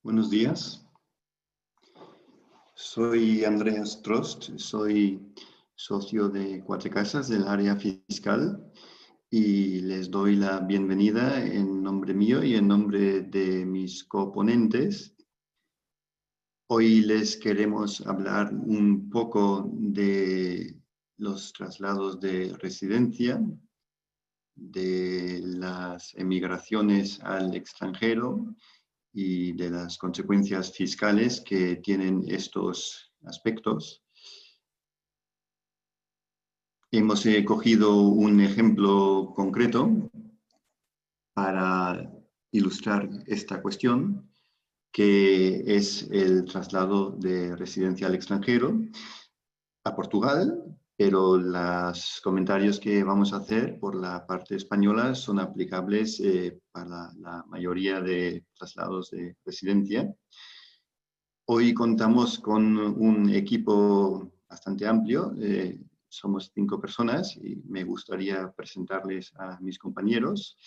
Buenos días. Soy Andreas Trost, soy socio de Cuatro Casas del área fiscal y les doy la bienvenida en nombre mío y en nombre de mis coponentes. Hoy les queremos hablar un poco de los traslados de residencia, de las emigraciones al extranjero y de las consecuencias fiscales que tienen estos aspectos. Hemos cogido un ejemplo concreto para ilustrar esta cuestión, que es el traslado de residencia al extranjero a Portugal, pero los comentarios que vamos a hacer por la parte española son aplicables para la mayoría de traslados de residencia. Hoy contamos con un equipo bastante amplio, somos 5 personas y me gustaría presentarles a mis compañeros.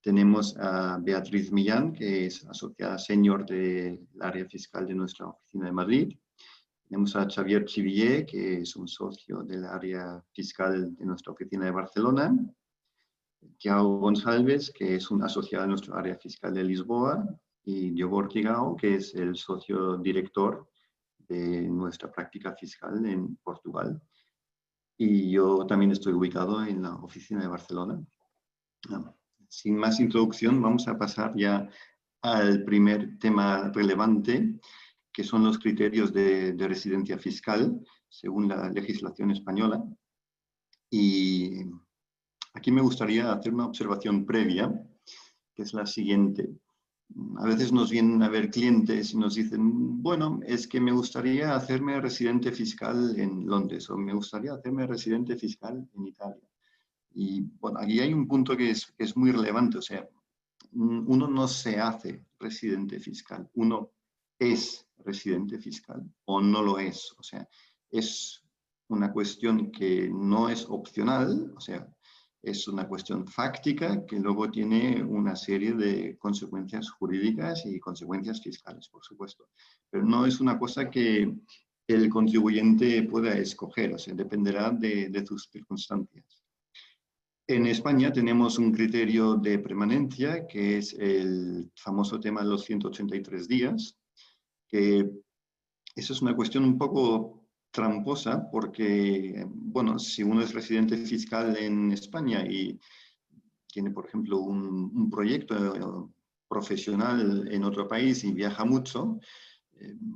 Tenemos a Beatriz Millán, que es asociada senior del área fiscal de nuestra oficina de Madrid. Tenemos a Xavier Chivillé, que es un socio del área fiscal de nuestra oficina de Barcelona. Tiago González, que es un asociado de nuestra área fiscal de Lisboa. Y Diogo Ortigao, que es el socio director de nuestra práctica fiscal en Portugal. Y yo también estoy ubicado en la oficina de Barcelona. Sin más introducción, vamos a pasar ya al primer tema relevante, que son los criterios de residencia fiscal según la legislación española. Y aquí me gustaría hacer una observación previa, que es la siguiente. A veces nos vienen a ver clientes y nos dicen, bueno, es que me gustaría hacerme residente fiscal en Londres o me gustaría hacerme residente fiscal en Italia. Y bueno, aquí hay un punto que es muy relevante, o sea, uno no se hace residente fiscal, uno es residente fiscal o no lo es, o sea, es una cuestión que no es opcional, o sea, es una cuestión fáctica que luego tiene una serie de consecuencias jurídicas y consecuencias fiscales, por supuesto. Pero no es una cosa que el contribuyente pueda escoger, o sea, dependerá de sus circunstancias. En España tenemos un criterio de permanencia, que es el famoso tema de los 183 días, que eso es una cuestión un poco tramposa porque, bueno, si uno es residente fiscal en España y tiene, por ejemplo, un proyecto profesional en otro país y viaja mucho,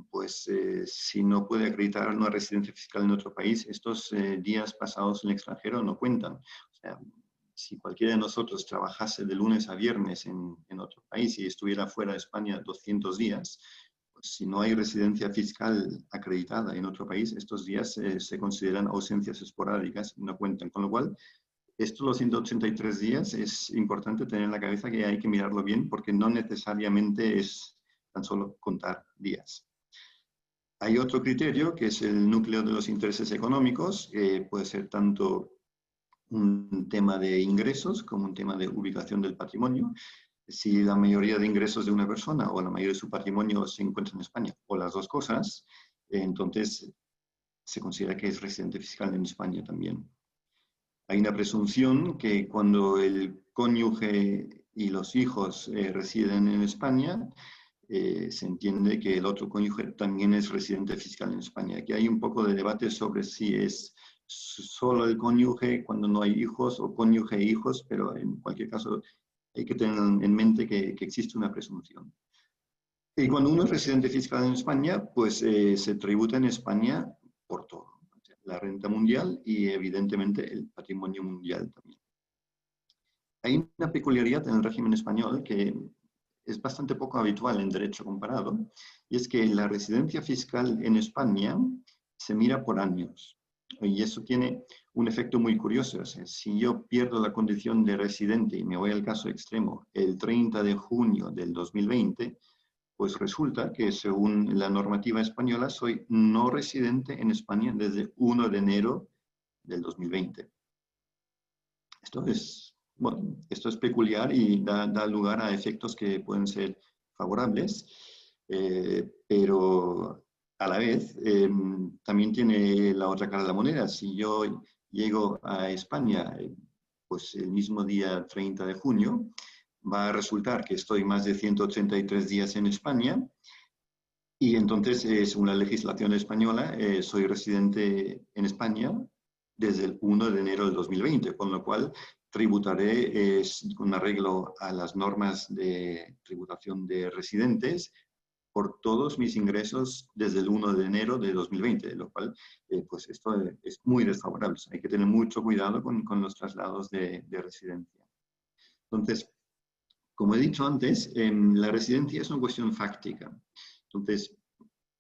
pues si no puede acreditar una residencia fiscal en otro país, estos días pasados en el extranjero no cuentan. O sea, si cualquiera de nosotros trabajase de lunes a viernes en otro país y estuviera fuera de España 200 días, pues si no hay residencia fiscal acreditada en otro país, estos días se consideran ausencias esporádicas, no cuentan. Con lo cual, esto, los 183 días, es importante tener en la cabeza que hay que mirarlo bien porque no necesariamente es tan solo contar días. Hay otro criterio que es el núcleo de los intereses económicos, que puede ser tanto un tema de ingresos como un tema de ubicación del patrimonio. Si la mayoría de ingresos de una persona o la mayoría de su patrimonio se encuentra en España o las dos cosas, entonces se considera que es residente fiscal en España también. Hay una presunción que cuando el cónyuge y los hijos residen en España, se entiende que el otro cónyuge también es residente fiscal en España. Aquí hay un poco de debate sobre si es solo el cónyuge cuando no hay hijos o cónyuge e hijos, pero en cualquier caso hay que tener en mente que existe una presunción. Y cuando uno es residente fiscal en España, pues se tributa en España por todo. La renta mundial y evidentemente el patrimonio mundial también. Hay una peculiaridad en el régimen español que es bastante poco habitual en derecho comparado, y es que la residencia fiscal en España se mira por años. Y eso tiene un efecto muy curioso. O sea, si yo pierdo la condición de residente y me voy al caso extremo el 30 de junio del 2020, pues resulta que según la normativa española soy no residente en España desde 1 de enero del 2020. Esto es peculiar y da lugar a efectos que pueden ser favorables, pero a la vez también tiene la otra cara de la moneda. Si yo llego a España pues el mismo día 30 de junio, va a resultar que estoy más de 183 días en España y entonces, según la legislación española, soy residente en España desde el 1 de enero del 2020, con lo cual tributaré con arreglo a las normas de tributación de residentes por todos mis ingresos desde el 1 de enero de 2020, lo cual, pues esto es muy desfavorable. Hay que tener mucho cuidado con los traslados de residencia. Entonces, como he dicho antes, la residencia es una cuestión fáctica. Entonces,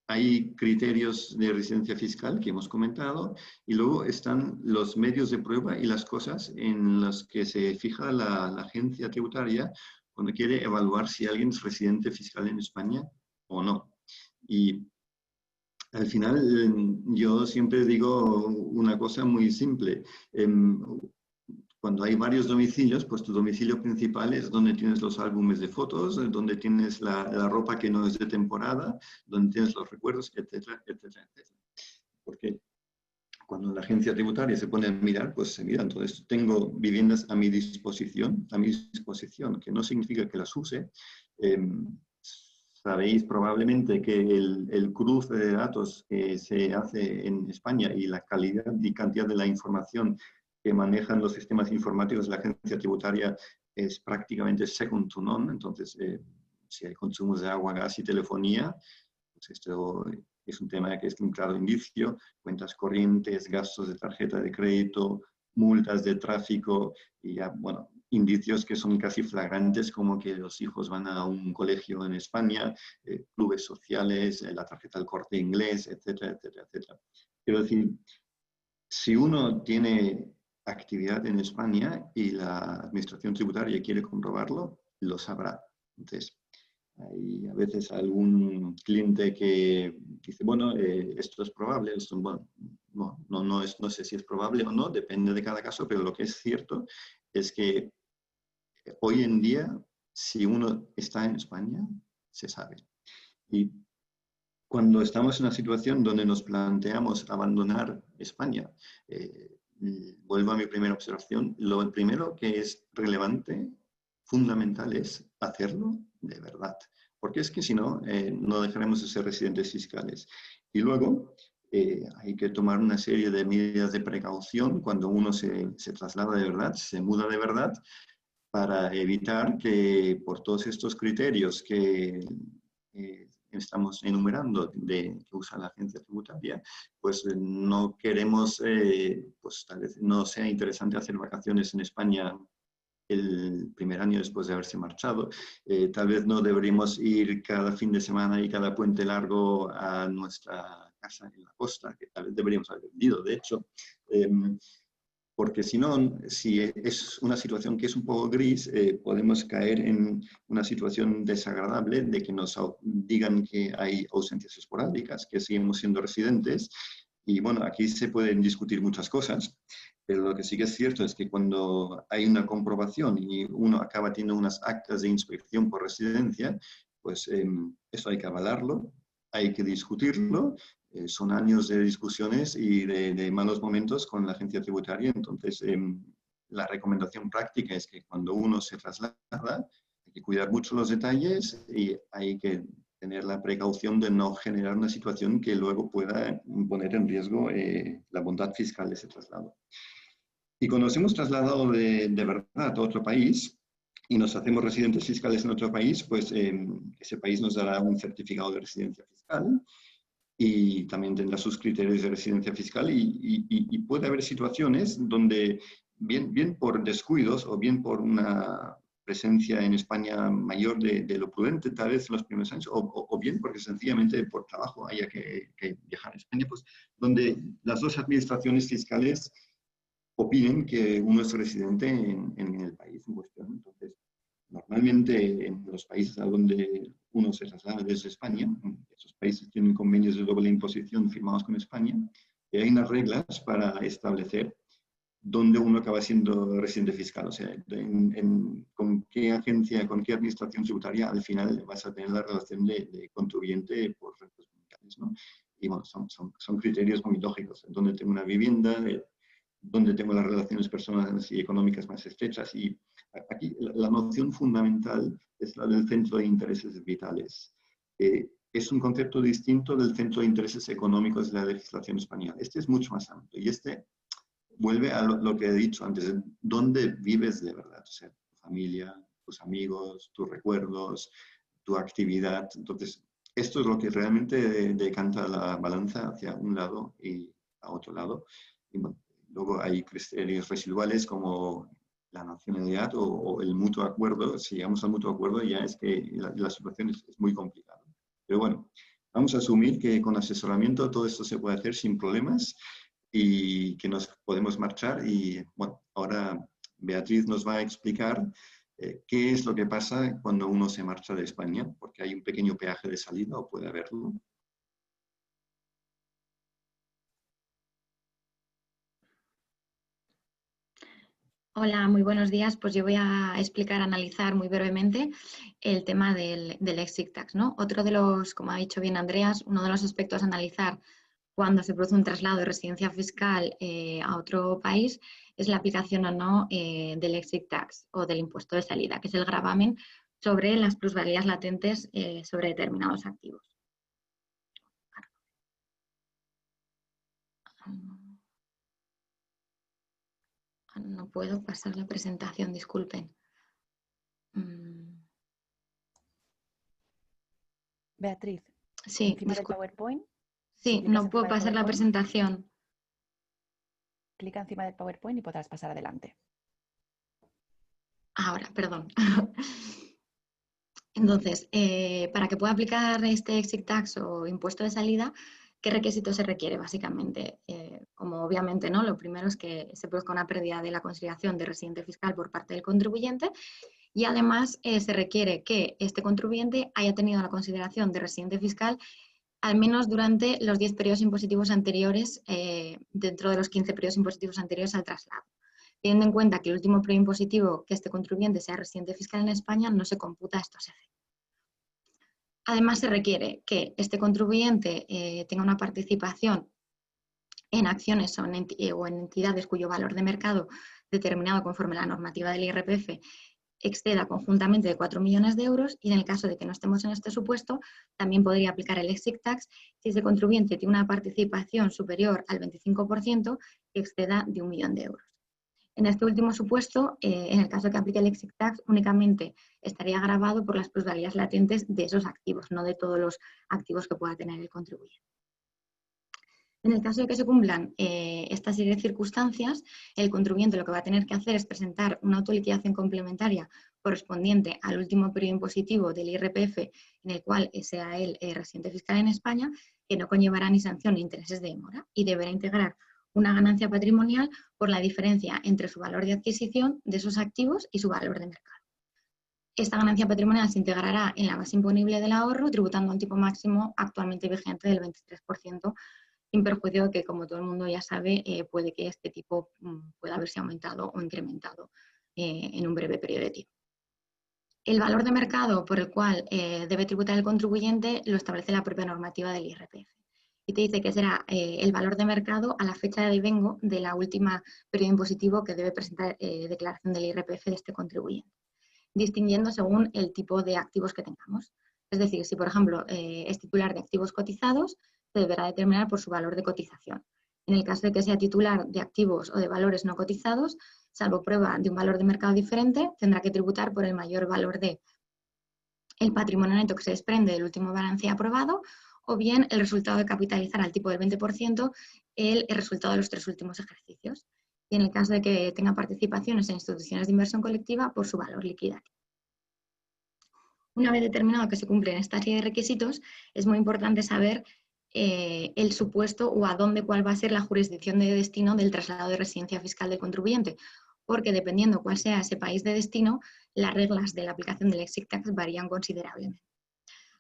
hay criterios de residencia fiscal que hemos comentado y luego están los medios de prueba y las cosas en las que se fija la agencia tributaria cuando quiere evaluar si alguien es residente fiscal en España o no. Y al final yo siempre digo una cosa muy simple. Cuando hay varios domicilios, pues tu domicilio principal es donde tienes los álbumes de fotos, donde tienes la ropa que no es de temporada, donde tienes los recuerdos, etcétera, etcétera, etcétera. Porque cuando la agencia tributaria se pone a mirar, pues se mira. Entonces, tengo viviendas a mi disposición, que no significa que las use. Sabéis probablemente que el cruce de datos que se hace en España y la calidad y cantidad de la información que manejan los sistemas informáticos de la agencia tributaria es prácticamente second to none. Entonces, si hay consumos de agua, gas y telefonía, pues esto es un tema que es un claro indicio. Cuentas corrientes, gastos de tarjeta de crédito, multas de tráfico y ya, bueno, indicios que son casi flagrantes, como que los hijos van a un colegio en España, clubes sociales, la tarjeta del Corte Inglés, etcétera, etcétera, etcétera. Quiero decir, si uno tiene actividad en España y la administración tributaria quiere comprobarlo, lo sabrá. Entonces, hay a veces algún cliente que dice, bueno, esto es probable, esto, bueno, no sé si es probable o no, depende de cada caso, pero lo que es cierto es que hoy en día, si uno está en España, se sabe. Y cuando estamos en una situación donde nos planteamos abandonar España, vuelvo a mi primera observación, lo primero que es relevante, fundamental, es hacerlo de verdad. Porque es que si no, no dejaremos de ser residentes fiscales. Y luego hay que tomar una serie de medidas de precaución cuando uno se traslada de verdad, se muda de verdad, para evitar que por todos estos criterios que estamos enumerando que usa la agencia tributaria, pues no queremos, pues tal vez no sea interesante hacer vacaciones en España el primer año después de haberse marchado. Tal vez no deberíamos ir cada fin de semana y cada puente largo a nuestra casa en la costa, que tal vez deberíamos haber vendido, de hecho. Porque si no, si es una situación que es un poco gris, podemos caer en una situación desagradable de que nos digan que hay ausencias esporádicas, que seguimos siendo residentes. Y bueno, aquí se pueden discutir muchas cosas, pero lo que sí que es cierto es que cuando hay una comprobación y uno acaba teniendo unas actas de inspección por residencia, pues eso hay que avalarlo, hay que discutirlo. Son años de discusiones y de malos momentos con la agencia tributaria. Entonces, la recomendación práctica es que cuando uno se traslada, hay que cuidar mucho los detalles y hay que tener la precaución de no generar una situación que luego pueda poner en riesgo la bondad fiscal de ese traslado. Y cuando nos hemos trasladado de verdad a otro país y nos hacemos residentes fiscales en otro país, pues ese país nos dará un certificado de residencia fiscal y también tendrá sus criterios de residencia fiscal y puede haber situaciones donde bien por descuidos o bien por una presencia en España mayor de lo prudente tal vez en los primeros años o bien porque sencillamente por trabajo haya que viajar a España, pues donde las dos administraciones fiscales opinen que uno es residente en el país en cuestión. Entonces, normalmente en los países a donde uno se traslada desde España, esos países tienen convenios de doble imposición firmados con España, y hay unas reglas para establecer dónde uno acaba siendo residente fiscal. O sea, con qué agencia, con qué administración tributaria al final vas a tener la relación de contribuyente por rentas comunitarias, ¿no? Y bueno, son criterios muy lógicos. Dónde tengo una vivienda, dónde tengo las relaciones personales y económicas más estrechas. Y aquí la noción fundamental es la del centro de intereses vitales. Es un concepto distinto del centro de intereses económicos de la legislación española. Este es mucho más amplio y este vuelve a lo que he dicho antes, ¿dónde vives de verdad? O sea, tu familia, tus amigos, tus recuerdos, tu actividad. Entonces, esto es lo que realmente decanta la balanza hacia un lado y a otro lado. Y bueno, luego hay criterios residuales como la nacionalidad o el mutuo acuerdo. Si llegamos al mutuo acuerdo ya es que la situación es muy complicada. Pero bueno, vamos a asumir que con asesoramiento todo esto se puede hacer sin problemas y que nos podemos marchar. Y bueno, ahora Beatriz nos va a explicar qué es lo que pasa cuando uno se marcha de España, porque hay un pequeño peaje de salida o puede haberlo. Hola, muy buenos días. Pues yo voy a explicar, analizar muy brevemente el tema del exit tax, ¿no? Otro de los, como ha dicho bien Andreas, uno de los aspectos a analizar cuando se produce un traslado de residencia fiscal a otro país es la aplicación o no del exit tax o del impuesto de salida, que es el gravamen sobre las plusvalías latentes sobre determinados activos. No puedo pasar la presentación, disculpen. Beatriz, sí, encima del PowerPoint. Sí, si no puedo pasar la presentación. Clica encima del PowerPoint y podrás pasar adelante. Ahora, perdón. Entonces, para que pueda aplicar este exit tax o impuesto de salida, ¿qué requisitos se requiere básicamente? Como obviamente, ¿no? Lo primero es que se produzca una pérdida de la consideración de residente fiscal por parte del contribuyente y además se requiere que este contribuyente haya tenido la consideración de residente fiscal al menos durante los 10 periodos impositivos anteriores, dentro de los 15 periodos impositivos anteriores al traslado. Teniendo en cuenta que el último periodo impositivo que este contribuyente sea residente fiscal en España, no se computa estos efectos. Además, se requiere que este contribuyente tenga una participación en acciones o en entidades cuyo valor de mercado determinado conforme a la normativa del IRPF exceda conjuntamente de 4 millones de euros y en el caso de que no estemos en este supuesto, también podría aplicar el exit tax si ese contribuyente tiene una participación superior al 25% que exceda de 1 millón de euros. En este último supuesto, en el caso de que aplique el exit tax, únicamente estaría gravado por las plusvalías latentes de esos activos, no de todos los activos que pueda tener el contribuyente. En el caso de que se cumplan esta serie de circunstancias, el contribuyente lo que va a tener que hacer es presentar una autoliquidación complementaria correspondiente al último periodo impositivo del IRPF en el cual sea él residente fiscal en España, que no conllevará ni sanción ni intereses de demora y deberá integrar una ganancia patrimonial por la diferencia entre su valor de adquisición de esos activos y su valor de mercado. Esta ganancia patrimonial se integrará en la base imponible del ahorro, tributando un tipo máximo actualmente vigente del 23%, sin perjuicio de que, como todo el mundo ya sabe, puede que este tipo pueda haberse aumentado o incrementado en un breve periodo de tiempo. El valor de mercado por el cual debe tributar el contribuyente lo establece la propia normativa del IRPF. Y te dice que será el valor de mercado a la fecha de devengo de la última periodo impositivo que debe presentar declaración del IRPF de este contribuyente, distinguiendo según el tipo de activos que tengamos. Es decir, si por ejemplo es titular de activos cotizados, se deberá determinar por su valor de cotización. En el caso de que sea titular de activos o de valores no cotizados, salvo prueba de un valor de mercado diferente, tendrá que tributar por el mayor valor de el patrimonio neto que se desprende del último balance aprobado o bien el resultado de capitalizar al tipo del 20% el resultado de los 3 últimos ejercicios. Y en el caso de que tenga participaciones en instituciones de inversión colectiva, por su valor liquidativo. Una vez determinado que se cumplen esta serie de requisitos, es muy importante saber el supuesto o a dónde, cuál va a ser la jurisdicción de destino del traslado de residencia fiscal del contribuyente, porque dependiendo cuál sea ese país de destino, las reglas de la aplicación del exit tax varían considerablemente.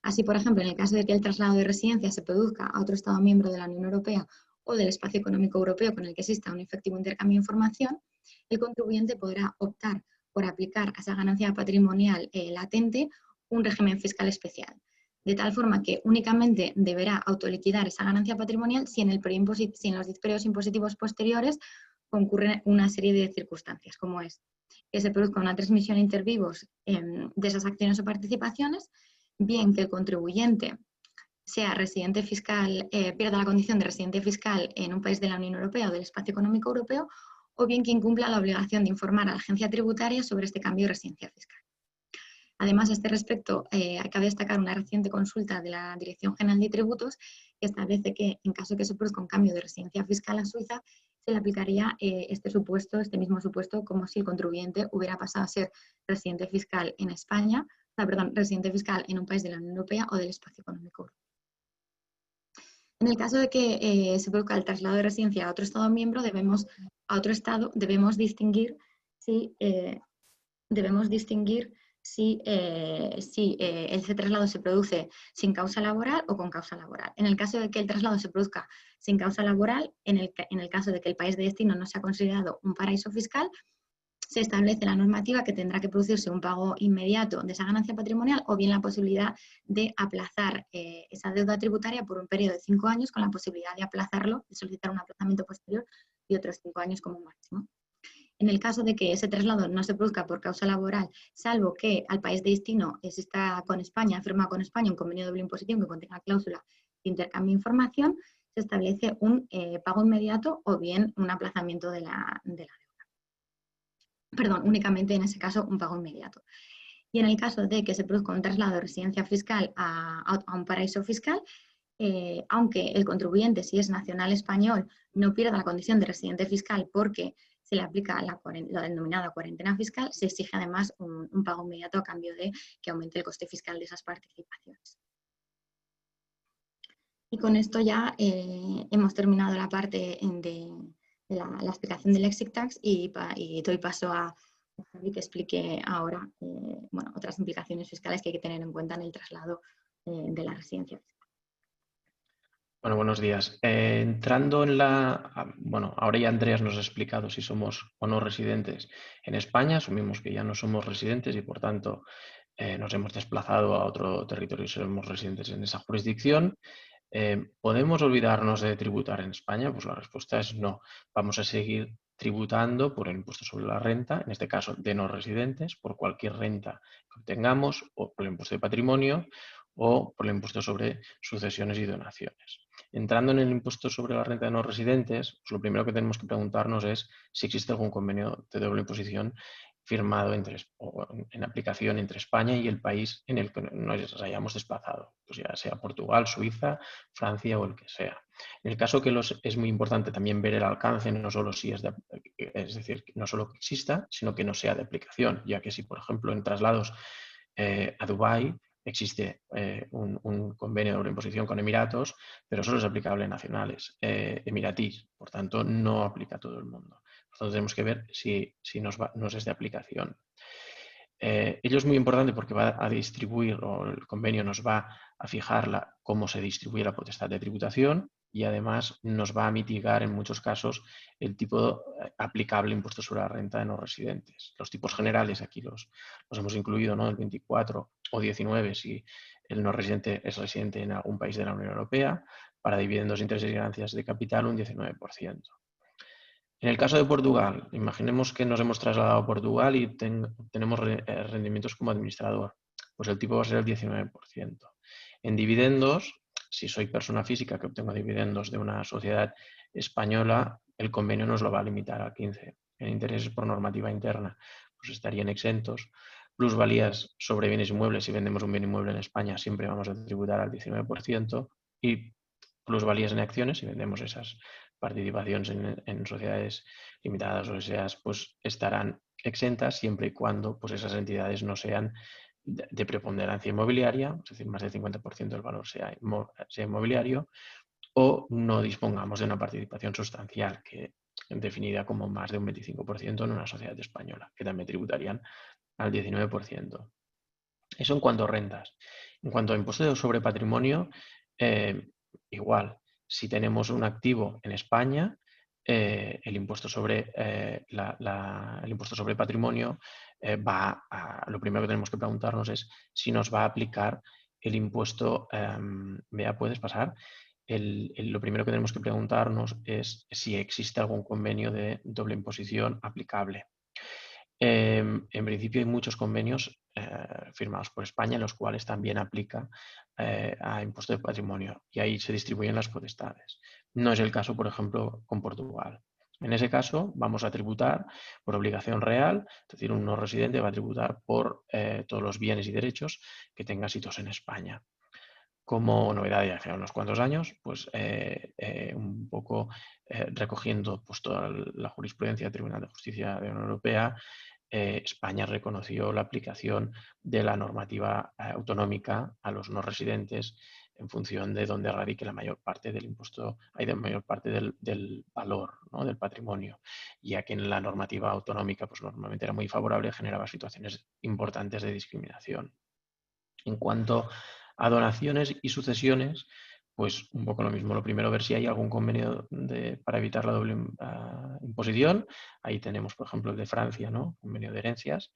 Así, por ejemplo, en el caso de que el traslado de residencia se produzca a otro Estado miembro de la Unión Europea o del espacio económico europeo con el que exista un efectivo intercambio de información, el contribuyente podrá optar por aplicar a esa ganancia patrimonial latente un régimen fiscal especial, de tal forma que únicamente deberá autoliquidar esa ganancia patrimonial si en los periodos impositivos posteriores concurren una serie de circunstancias, como es que se produzca una transmisión inter vivos de esas acciones o participaciones, bien que el contribuyente sea residente fiscal, pierda la condición de residente fiscal en un país de la Unión Europea o del Espacio Económico Europeo, o bien que incumpla la obligación de informar a la agencia tributaria sobre este cambio de residencia fiscal. Además, a este respecto, cabe destacar una reciente consulta de la Dirección General de Tributos que establece que en caso de que se produzca un cambio de residencia fiscal a Suiza, se le aplicaría este mismo supuesto, como si el contribuyente hubiera pasado a ser residente fiscal en España, residente fiscal en un país de la Unión Europea o del Espacio Económico Europeo. En el caso de que se produzca el traslado de residencia a otro Estado miembro, debemos distinguir si ese traslado se produce sin causa laboral o con causa laboral. En el caso de que el traslado se produzca sin causa laboral, en el caso de que el país de destino no sea considerado un paraíso fiscal, se establece la normativa que tendrá que producirse un pago inmediato de esa ganancia patrimonial o bien la posibilidad de aplazar esa deuda tributaria por un periodo de 5 años con la posibilidad de aplazarlo, de solicitar un aplazamiento posterior y otros 5 años como máximo. En el caso de que ese traslado no se produzca por causa laboral, salvo que al país de destino exista con España, firma con España un convenio de doble imposición que contenga cláusula de intercambio de información, se establece un pago inmediato o bien un aplazamiento de la deuda. Perdón, únicamente en ese caso un pago inmediato. Y en el caso de que se produzca un traslado de residencia fiscal a un paraíso fiscal, aunque el contribuyente, si es nacional español, no pierda la condición de residente fiscal porque se le aplica la denominada cuarentena fiscal, se exige además un pago inmediato a cambio de que aumente el coste fiscal de esas participaciones. Y con esto ya hemos terminado la parte de la explicación del exit tax y doy paso a Javi que explique ahora otras implicaciones fiscales que hay que tener en cuenta en el traslado de la residencia fiscal. Bueno, buenos días. Entrando en ahora ya Andreas nos ha explicado si somos o no residentes en España, asumimos que ya no somos residentes y por tanto nos hemos desplazado a otro territorio y somos residentes en esa jurisdicción. ¿Podemos olvidarnos de tributar en España? Pues la respuesta es no. Vamos a seguir tributando por el impuesto sobre la renta, en este caso de no residentes, por cualquier renta que obtengamos, o por el impuesto de patrimonio, o por el impuesto sobre sucesiones y donaciones. Entrando en el impuesto sobre la renta de no residentes, pues lo primero que tenemos que preguntarnos es si existe algún convenio de doble imposición firmado en aplicación entre España y el país en el que nos hayamos desplazado, pues ya sea Portugal, Suiza, Francia o el que sea. En el caso que es muy importante también ver el alcance, no solo es decir, no solo que exista, sino que no sea de aplicación, ya que si, por ejemplo, en traslados a Dubái existe un convenio de doble imposición con Emiratos, pero solo es aplicable a nacionales emiratís, por tanto no aplica a todo el mundo. Entonces tenemos que ver si nos es de aplicación. Ello es muy importante porque va a distribuir, o el convenio nos va a fijar cómo se distribuye la potestad de tributación y además nos va a mitigar en muchos casos el tipo aplicable impuesto sobre la renta de no residentes. Los tipos generales aquí los hemos incluido, ¿no? El 24 o 19 si el no residente es residente en algún país de la Unión Europea, para dividendos, intereses y ganancias de capital un 19%. En el caso de Portugal, imaginemos que nos hemos trasladado a Portugal y tenemos rendimientos como administrador, pues el tipo va a ser el 19%. En dividendos, si soy persona física que obtengo dividendos de una sociedad española, el convenio nos lo va a limitar al 15%. En intereses por normativa interna, pues estarían exentos. Plusvalías sobre bienes inmuebles, si vendemos un bien inmueble en España, siempre vamos a tributar al 19%. Y plusvalías en acciones, si vendemos esas participaciones en sociedades limitadas o SEAs, pues estarán exentas siempre y cuando pues esas entidades no sean de preponderancia inmobiliaria, es decir, más del 50% del valor sea inmobiliario, o no dispongamos de una participación sustancial que definida como más de un 25% en una sociedad española, que también tributarían al 19%. Eso en cuanto a rentas. En cuanto a impuesto sobre patrimonio, igual. si tenemos un activo en España, el impuesto sobre, el impuesto sobre patrimonio lo primero que tenemos que preguntarnos es si nos va a aplicar el impuesto. Bea, ¿puedes pasar? Lo primero que tenemos que preguntarnos es si existe algún convenio de doble imposición aplicable. En principio hay muchos convenios firmados por España en los cuales también aplica a impuesto de patrimonio y ahí se distribuyen las potestades. No es el caso, por ejemplo, con Portugal. En ese caso vamos a tributar por obligación real, es decir, un no residente va a tributar por todos los bienes y derechos que tenga sitios en España. Como novedad de hace unos cuantos años, pues un poco recogiendo pues, toda la jurisprudencia del Tribunal de Justicia de la Unión Europea, España reconoció la aplicación de la normativa autonómica a los no residentes en función de donde radique la mayor parte del impuesto, hay de mayor parte del valor, ¿no? Del patrimonio. Ya que en la normativa autonómica pues normalmente era muy favorable, generaba situaciones importantes de discriminación. En cuanto a donaciones y sucesiones, pues un poco lo mismo. Lo primero, ver si hay algún convenio para evitar la doble imposición. Ahí tenemos, por ejemplo, el de Francia, ¿no? Convenio de herencias.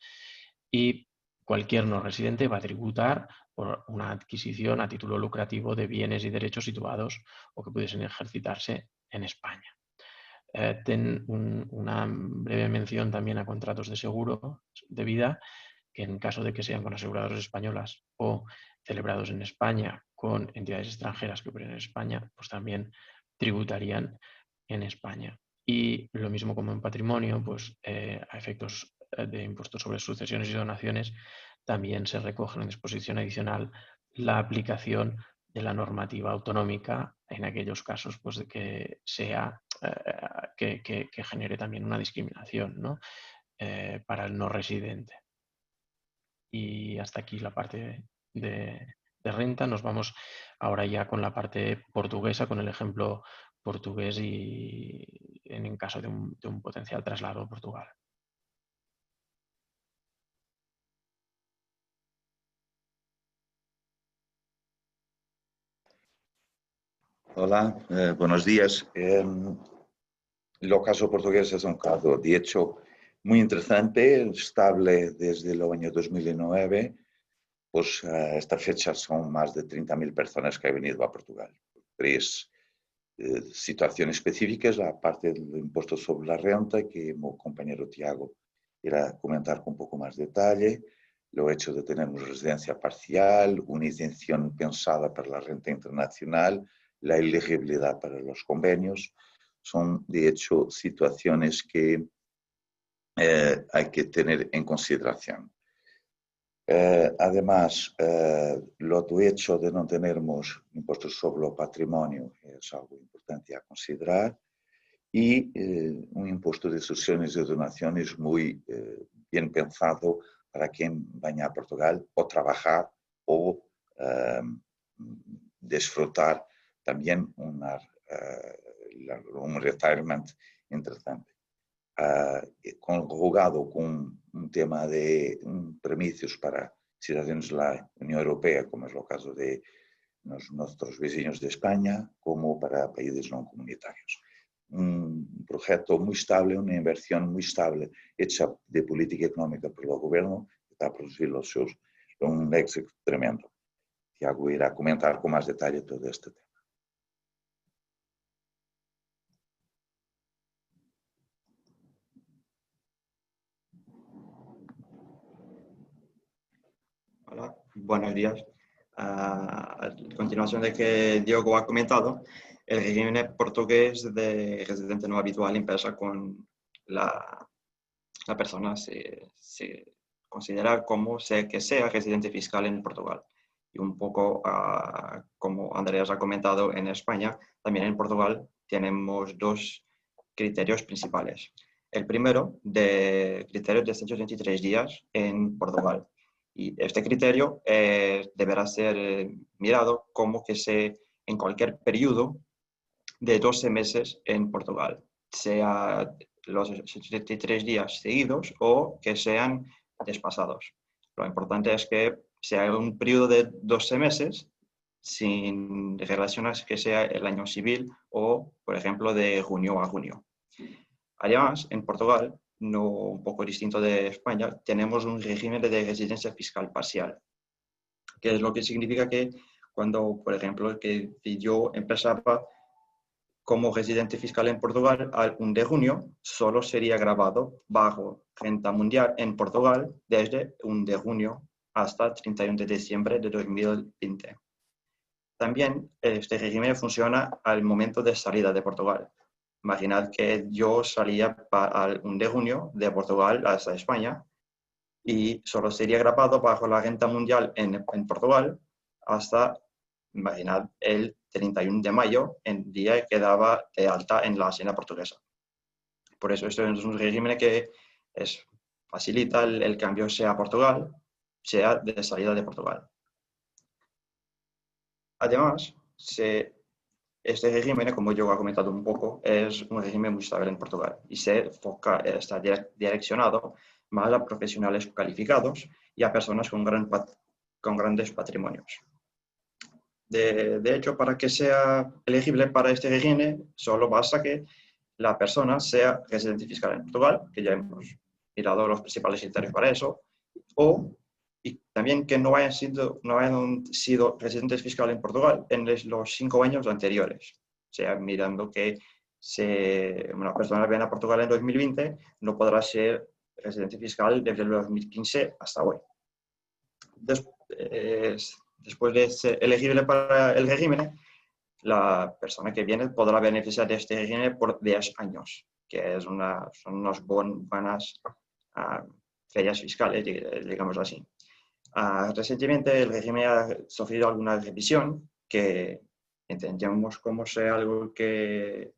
Y cualquier no residente va a tributar por una adquisición a título lucrativo de bienes y derechos situados o que pudiesen ejercitarse en España. Una breve mención también a contratos de seguro de vida, que en caso de que sean con aseguradoras españolas o celebrados en España con entidades extranjeras que operen en España, pues también tributarían en España. Y lo mismo como en patrimonio, pues a efectos de impuestos sobre sucesiones y donaciones, también se recoge en disposición adicional la aplicación de la normativa autonómica en aquellos casos pues, de que sea que genere también una discriminación, ¿no? Para el no residente. Y hasta aquí la parte de renta. Nos vamos ahora ya con la parte portuguesa, con el ejemplo portugués y en caso de un potencial traslado a Portugal. Hola, buenos días. El caso portugués es un caso, de hecho, muy interesante, estable desde el año 2009. Pues a esta fecha son más de 30.000 personas que han venido a Portugal. Tres situaciones específicas, la parte del impuesto sobre la renta, que mi compañero Tiago irá comentar con un poco más detalle, lo hecho de tener una residencia parcial, una exención pensada para la renta internacional, la elegibilidad para los convenios, son de hecho situaciones que hay que tener en consideración. Además, lo hecho de no tenermos impuestos sobre el patrimonio es algo importante a considerar y un impuesto de sucesiones y donaciones muy bien pensado para quien vaya a Portugal o trabajar o disfrutar también un retirement interesante. Conjugado con un tema de permisos para ciudadanos de la Unión Europea, como es el caso de nuestros vecinos de España, como para países no comunitarios. Un proyecto muy estable, una inversión muy estable hecha de política económica por el gobierno, que está a producir un éxito tremendo. Tiago irá comentar con más detalle todo este tema. Hola, buenos días. A continuación de que Diogo ha comentado, el régimen portugués de residente no habitual empieza con la persona se considera como que sea residente fiscal en Portugal. Y un poco como Andreas ha comentado, en España, también en Portugal tenemos dos criterios principales. El primero, de criterios de 183 días en Portugal. Y este criterio deberá ser mirado como que en cualquier periodo de 12 meses en Portugal, sea los 73 días seguidos o que sean despasados. Lo importante es que sea un periodo de 12 meses sin relaciones que sea el año civil o, por ejemplo, de junio a junio. Además, en Portugal, no un poco distinto de España, tenemos un régimen de residencia fiscal parcial, que es lo que significa que cuando, por ejemplo, que si yo empezaba como residente fiscal en Portugal al 1 de junio, solo sería grabado bajo renta mundial en Portugal desde 1 de junio hasta 31 de diciembre de 2020. También este régimen funciona al momento de salida de Portugal. Imaginad que yo salía al 1 de junio de Portugal hasta España y solo sería grabado bajo la renta mundial en Portugal hasta, imaginad, el 31 de mayo, el día que daba de alta en la hacienda portuguesa. Por eso esto es un régimen que facilita el cambio sea a Portugal, sea de salida de Portugal. Además, este régimen, como yo he comentado un poco, es un régimen muy estable en Portugal y está direccionado más a profesionales calificados y a personas con grandes patrimonios. De hecho, para que sea elegible para este régimen, solo basta que la persona sea residente fiscal en Portugal, que ya hemos mirado los principales criterios para eso, y también que no hayan sido residentes fiscales en Portugal en los 5 años anteriores. O sea, mirando que una persona viene a Portugal en 2020, no podrá ser residente fiscal desde el 2015 hasta hoy. Después de ser elegible para el régimen, la persona que viene podrá beneficiar de este régimen por 10 años, que son unas buenas ferias fiscales, digamos así. Recientemente el régimen ha sufrido alguna revisión que entendemos como sea algo que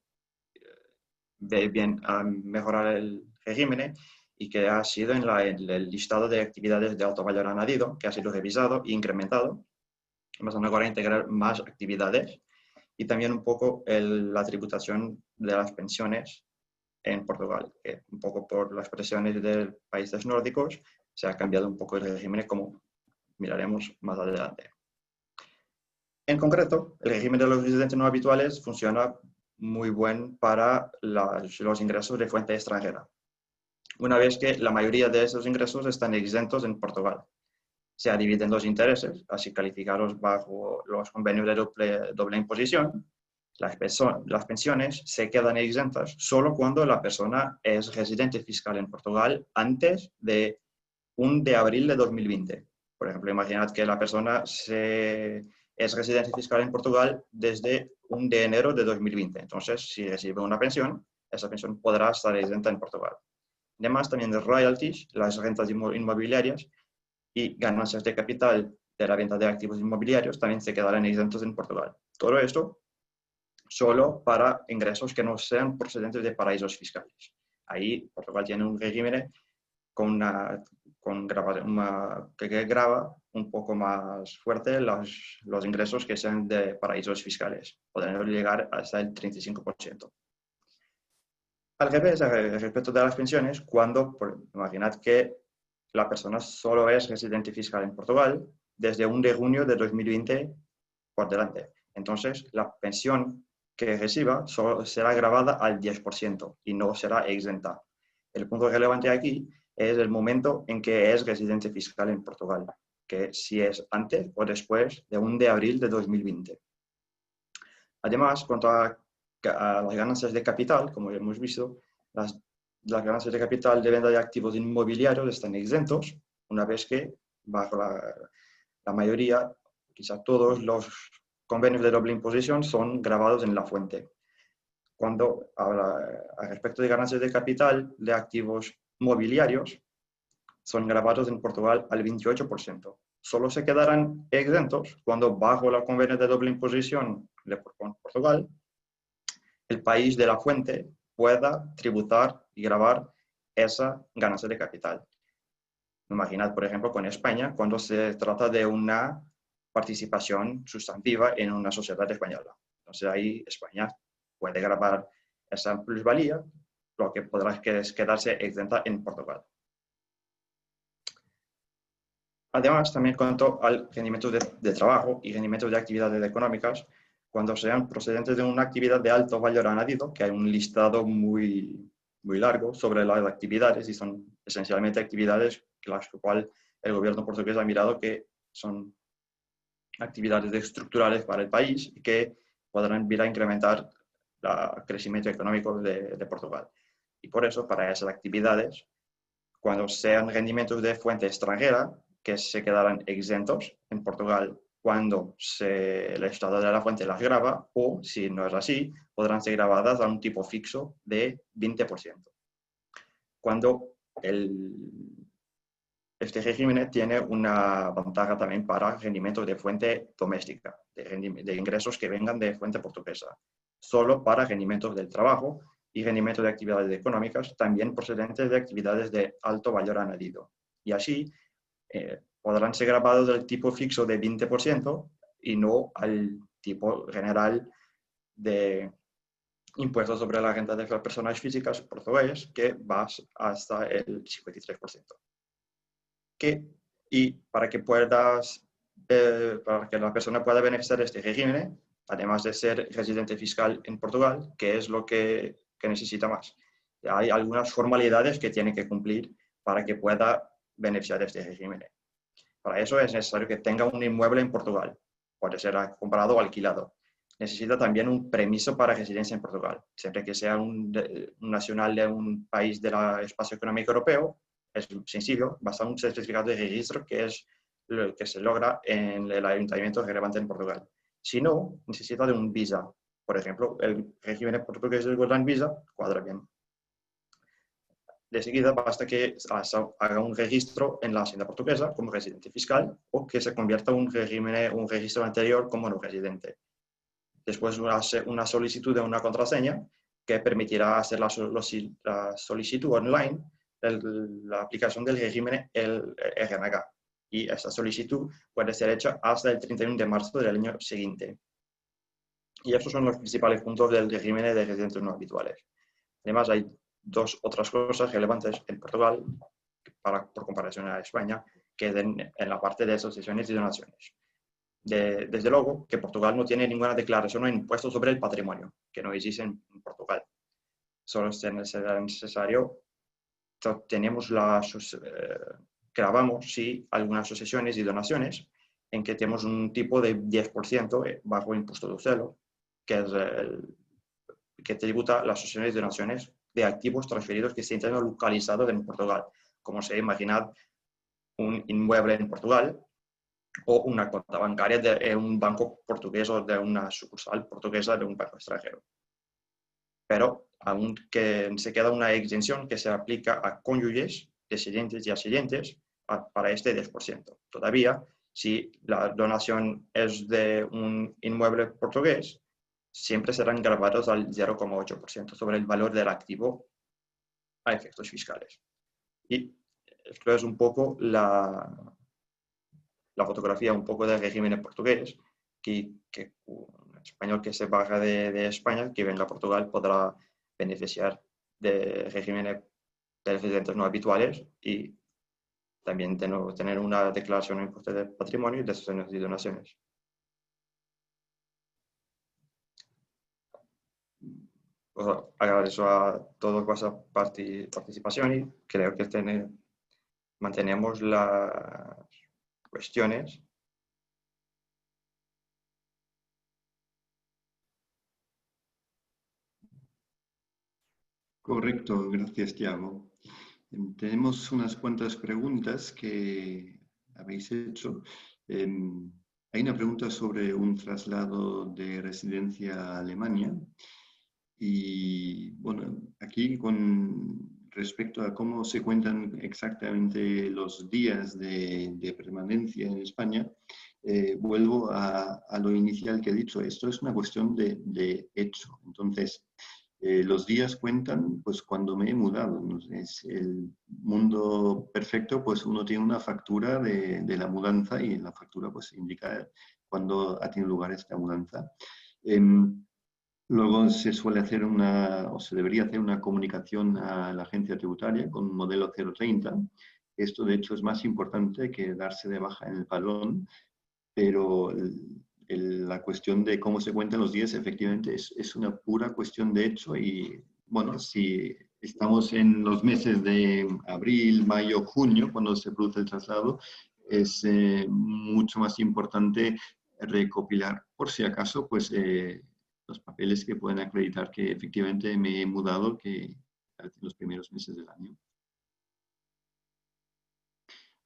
ve bien a mejorar el régimen y que ha sido en el listado de actividades de alto valor añadido, que ha sido revisado e incrementado. Vamos a ahora integrar más actividades y también un poco la tributación de las pensiones en Portugal, que un poco por las presiones de países nórdicos se ha cambiado un poco el régimen, como miraremos más adelante. En concreto, el régimen de los residentes no habituales funciona muy bien para los ingresos de fuente extranjera, una vez que la mayoría de esos ingresos están exentos en Portugal. Se dividen los intereses, así calificados bajo los convenios de doble imposición. Las pensiones se quedan exentas solo cuando la persona es residente fiscal en Portugal antes de 1 de abril de 2020. Por ejemplo, imaginad que la persona es residente fiscal en Portugal desde 1 de enero de 2020. Entonces, si recibe una pensión, esa pensión podrá estar exenta en Portugal. Además, también de royalties, las rentas inmobiliarias y ganancias de capital de la venta de activos inmobiliarios también se quedarán exentos en Portugal. Todo esto solo para ingresos que no sean procedentes de paraísos fiscales. Ahí Portugal tiene un régimen que grava un poco más fuerte los ingresos que sean de paraísos fiscales, podrían llegar hasta el 35%. Al revés, respecto de las pensiones, imaginad que la persona solo es residente fiscal en Portugal desde 1 de junio de 2020 por delante. Entonces, la pensión que reciba solo será grabada al 10% y no será exenta. El punto relevante aquí es el momento en que es residente fiscal en Portugal, que si es antes o después de 1 de abril de 2020. Además, cuanto a las ganancias de capital, como ya hemos visto, las ganancias de capital de venta de activos inmobiliarios están exentos, una vez que, bajo la mayoría, quizá todos los convenios de doble imposición son grabados en la fuente. Cuando habla al respecto de ganancias de capital de activos mobiliarios, son grabados en Portugal al 28%. Solo se quedarán exentos cuando, bajo la convenio de doble imposición de Portugal, el país de la fuente pueda tributar y gravar esa ganancia de capital. Imaginad, por ejemplo, con España, cuando se trata de una participación sustantiva en una sociedad española. Entonces ahí España puede gravar esa plusvalía, lo que podrá quedarse exenta en Portugal. Además, también cuanto al rendimiento de trabajo y rendimiento de actividades económicas, cuando sean procedentes de una actividad de alto valor añadido, que hay un listado muy largo sobre las actividades y son esencialmente actividades las cuales el gobierno portugués ha mirado que son actividades estructurales para el país y que podrán vir a incrementar el crecimiento económico de Portugal. Y por eso, para esas actividades, cuando sean rendimientos de fuente extranjera, que se quedarán exentos en Portugal cuando el Estado de la fuente las grava, o si no es así, podrán ser grabadas a un tipo fijo de 20%. Cuando este régimen tiene una ventaja también para rendimientos de fuente doméstica, de ingresos que vengan de fuente portuguesa, solo para rendimientos del trabajo y rendimientos de actividades económicas, también procedentes de actividades de alto valor añadido. Y así podrán ser grabados del tipo fijo de 20% y no al tipo general de impuestos sobre la renta de las personas físicas portugués, que va hasta el 53%. Y para que la persona pueda beneficiar de este régimen, además de ser residente fiscal en Portugal, que es lo que necesita más. Hay algunas formalidades que tiene que cumplir para que pueda beneficiar de este régimen. Para eso es necesario que tenga un inmueble en Portugal, puede ser comprado o alquilado. Necesita también un permiso para residencia en Portugal, siempre que sea un nacional de un país del espacio económico europeo. Es sencillo, basta un certificado de registro que es lo que se logra en el ayuntamiento relevante en Portugal. Si no, necesita de un visa. Por ejemplo, el régimen portugués del Golden Visa cuadra bien. De seguida, basta que haga un registro en la Hacienda portuguesa como residente fiscal o que se convierta un registro anterior como no residente. Después hace una solicitud de una contraseña que permitirá hacer la solicitud online, la aplicación del régimen el RNG. Y esta solicitud puede ser hecha hasta el 31 de marzo del año siguiente. Y estos son los principales puntos del régimen de residentes no habituales. Además, hay dos otras cosas relevantes en Portugal, por comparación a España, que en la parte de asociaciones y donaciones. Desde luego que Portugal no tiene ninguna declaración o impuesto sobre el patrimonio, que no existe en Portugal. Solo será necesario, grabamos sí, algunas asociaciones y donaciones en que tenemos un tipo de 10% bajo impuesto de suelo, que es que tributa las asociaciones y donaciones de activos transferidos que se encuentran localizados en Portugal, como se imagina un inmueble en Portugal o una cuenta bancaria de un banco portugués o de una sucursal portuguesa de un banco extranjero. Pero aún que se queda una exención que se aplica a cónyuges, descendientes y ascendientes para este 10%. Todavía, si la donación es de un inmueble portugués, siempre serán grabados al 0,8% sobre el valor del activo a efectos fiscales. Y esto es un poco la fotografía un poco del régimen portugués, que un español que se baja de España, que venga a Portugal, podrá beneficiar de regímenes de residentes no habituales y también tener una declaración de impuesto de patrimonio y de sucesiones y donaciones. Pues agradezco a todos vuestra participación y creo que mantenemos las cuestiones. Correcto, gracias, Tiago. Tenemos unas cuantas preguntas que habéis hecho. Hay una pregunta sobre un traslado de residencia a Alemania. Y bueno, aquí con respecto a cómo se cuentan exactamente los días de permanencia en España, vuelvo a lo inicial que he dicho. Esto es una cuestión de hecho. Entonces, los días cuentan pues cuando me he mudado. Es el mundo perfecto, pues uno tiene una factura de la mudanza y la factura pues indica cuándo ha tenido lugar esta mudanza. Luego se suele hacer o se debería hacer una comunicación a la agencia tributaria con un modelo 030 Esto, de hecho, es más importante que darse de baja en el padrón, pero la cuestión de cómo se cuentan los días efectivamente es una pura cuestión de hecho y, bueno, si estamos en los meses de abril, mayo, junio, cuando se produce el traslado, es mucho más importante recopilar, por si acaso, pues los papeles que pueden acreditar que efectivamente me he mudado que en los primeros meses del año.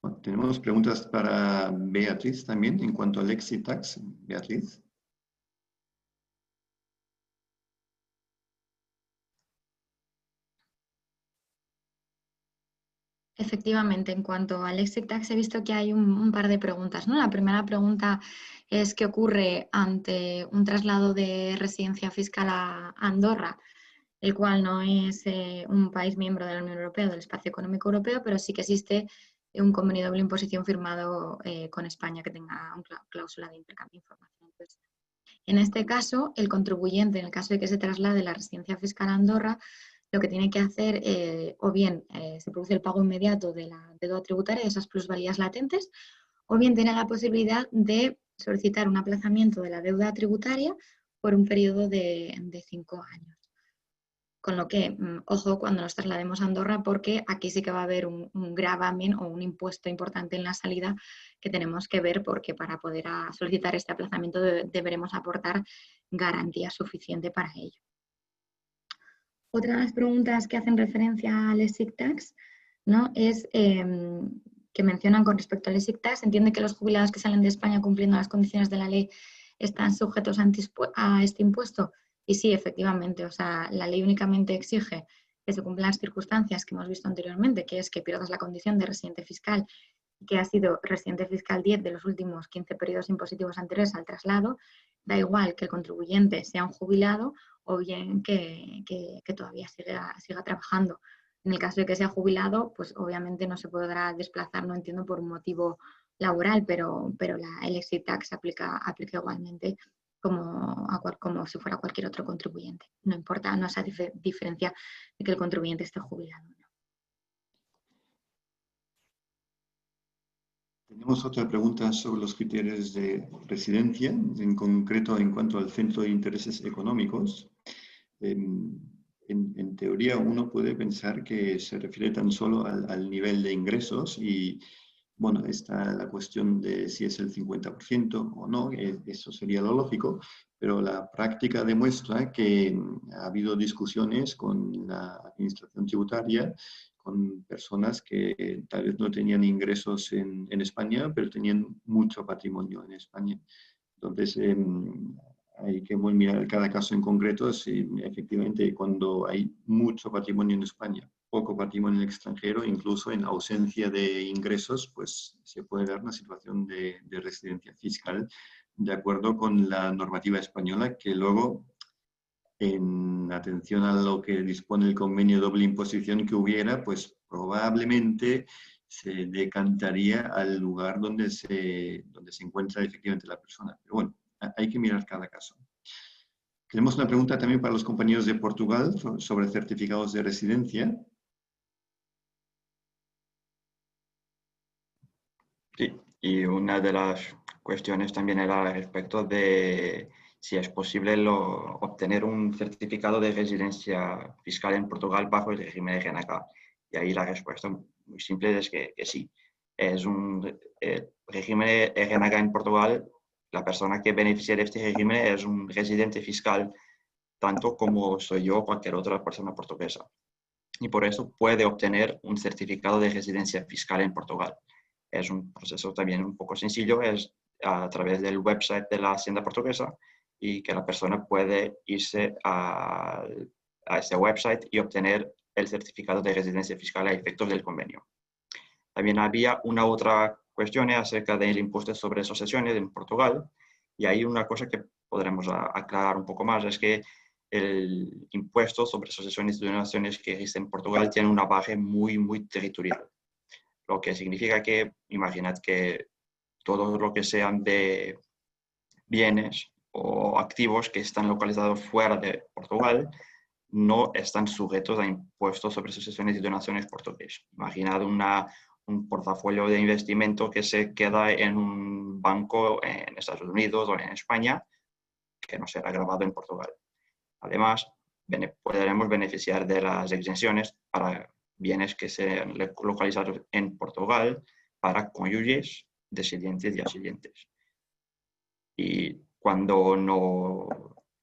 Bueno, tenemos preguntas para Beatriz también en cuanto al exit tax. Beatriz. Efectivamente, en cuanto al exit tax he visto que hay un par de preguntas, ¿no? La primera pregunta es qué ocurre ante un traslado de residencia fiscal a Andorra, el cual no es un país miembro de la Unión Europea o del Espacio Económico Europeo, pero sí que existe un convenio de doble imposición firmado con España que tenga una cláusula de intercambio de información. Entonces, en este caso, el contribuyente, en el caso de que se traslade la residencia fiscal a Andorra, lo que tiene que hacer, o bien se produce el pago inmediato de la deuda tributaria, de esas plusvalías latentes, o bien tiene la posibilidad de solicitar un aplazamiento de la deuda tributaria por un periodo de 5 años. Con lo que, ojo, cuando nos traslademos a Andorra, porque aquí sí que va a haber un gravamen o un impuesto importante en la salida que tenemos que ver, porque para poder solicitar este aplazamiento deberemos aportar garantía suficiente para ello. Otra de las preguntas que hacen referencia al exit tax, ¿no? Es que mencionan con respecto al exit tax, entiende que los jubilados que salen de España cumpliendo las condiciones de la ley están sujetos a este impuesto. Y sí, efectivamente, o sea, la ley únicamente exige que se cumplan las circunstancias que hemos visto anteriormente, que es que pierdas la condición de residente fiscal y que has sido residente fiscal 10 de los últimos 15 periodos impositivos anteriores al traslado. Da igual que el contribuyente sea un jubilado o bien que todavía siga trabajando. En el caso de que sea jubilado, pues obviamente no se podrá desplazar, no entiendo, por un motivo laboral, pero el exit tax aplica igualmente como si fuera cualquier otro contribuyente. No importa, no se diferencia de que el contribuyente esté jubilado. Tenemos otra pregunta sobre los criterios de residencia, en concreto en cuanto al centro de intereses económicos. En teoría uno puede pensar que se refiere tan solo al nivel de ingresos y, bueno, está la cuestión de si es el 50% o no, eso sería lo lógico, pero la práctica demuestra que ha habido discusiones con la administración tributaria, con personas que tal vez no tenían ingresos en España, pero tenían mucho patrimonio en España. Entonces, hay que mirar cada caso en concreto. Si efectivamente cuando hay mucho patrimonio en España, poco patrimonio en el extranjero, incluso en ausencia de ingresos, pues se puede dar una situación de residencia fiscal de acuerdo con la normativa española, que luego, en atención a lo que dispone el convenio de doble imposición que hubiera, pues probablemente se decantaría al lugar donde se encuentra efectivamente la persona. Pero bueno, hay que mirar cada caso. Tenemos una pregunta también para los compañeros de Portugal sobre certificados de residencia. Sí, y una de las cuestiones también era al respecto de si es posible obtener un certificado de residencia fiscal en Portugal bajo el régimen de RNK. Y ahí la respuesta muy simple es que sí. Es un régimen de RNK en Portugal. La persona que beneficia de este régimen es un residente fiscal, tanto como soy yo o cualquier otra persona portuguesa. Y por eso puede obtener un certificado de residencia fiscal en Portugal. Es un proceso también un poco sencillo, es a través del website de la Hacienda portuguesa, y que la persona puede irse a ese website y obtener el certificado de residencia fiscal a efectos del convenio. También había una otra cuestión acerca del impuesto sobre sucesiones en Portugal, y hay una cosa que podremos aclarar un poco más, es que el impuesto sobre sucesiones y donaciones que existe en Portugal tiene una base muy, muy territorial. Lo que significa que, imaginad que todo lo que sean de bienes o activos que están localizados fuera de Portugal no están sujetos a impuestos sobre sucesiones y donaciones portugués. Imaginad un portafolio de investimento que se queda en un banco en Estados Unidos o en España, que no será grabado en Portugal. Además, podremos beneficiar de las exenciones para bienes que sean localizados en Portugal para cónyuges, descendientes y ascendientes. Y cuando no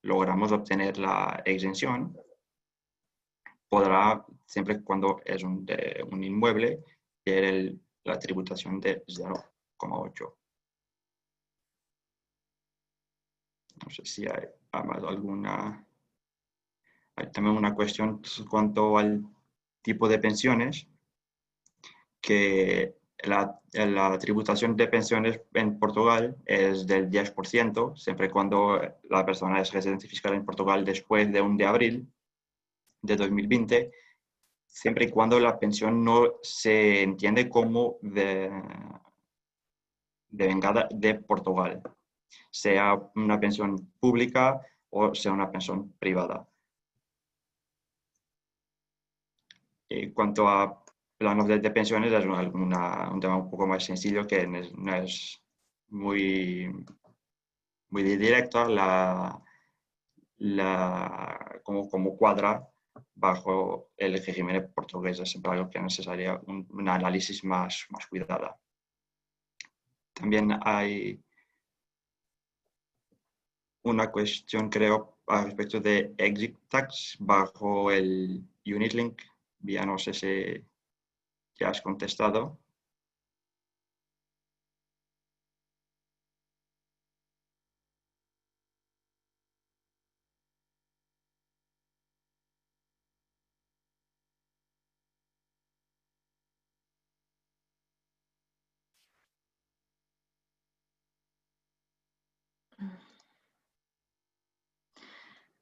logramos obtener la exención, podrá, siempre cuando es un inmueble, tener la tributación de 0,8. No sé si hay alguna... Hay también una cuestión cuanto al tipo de pensiones, que la tributación de pensiones en Portugal es del 10%, siempre y cuando la persona es residente fiscal en Portugal después de 1 de abril de 2020, siempre y cuando la pensión no se entiende como devengada de Portugal, sea una pensión pública o sea una pensión privada. En cuanto a planos de pensiones, es un tema un poco más sencillo, que no es muy directo como cuadra bajo el régimen portugués. Es siempre algo que necesitaría un análisis más cuidado. También hay una cuestión, creo, al respecto de exit tax bajo el unit link. Ya no sé si ya has contestado.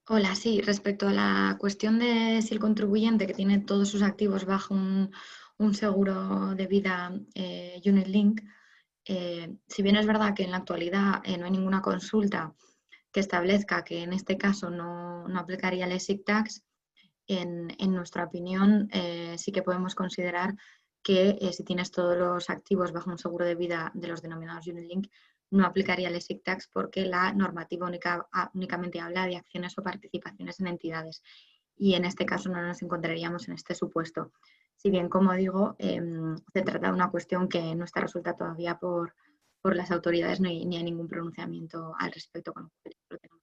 Hola, sí, respecto a la cuestión de si el contribuyente que tiene todos sus activos bajo un seguro de vida Unit Link, si bien es verdad que en la actualidad no hay ninguna consulta que establezca que en este caso no aplicaría el exit tax, en nuestra opinión sí que podemos considerar que si tienes todos los activos bajo un seguro de vida de los denominados Unit Link, no aplicaría el exit tax porque la normativa únicamente habla de acciones o participaciones en entidades, y en este caso no nos encontraríamos en este supuesto. Si bien, como digo, se trata de una cuestión que no está resuelta todavía por las autoridades, ni hay ningún pronunciamiento al respecto, con lo cual lo tenemos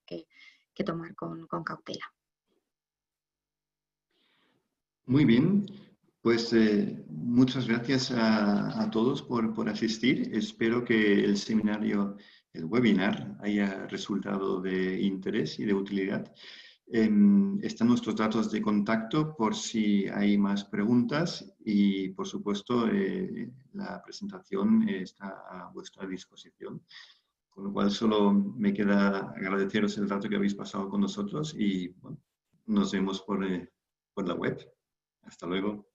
que tomar con cautela. Muy bien, pues muchas gracias a todos por asistir. Espero que el seminario, el webinar, haya resultado de interés y de utilidad. Están nuestros datos de contacto por si hay más preguntas, y, por supuesto, la presentación está a vuestra disposición. Con lo cual, solo me queda agradeceros el rato que habéis pasado con nosotros y bueno, nos vemos por la web. Hasta luego.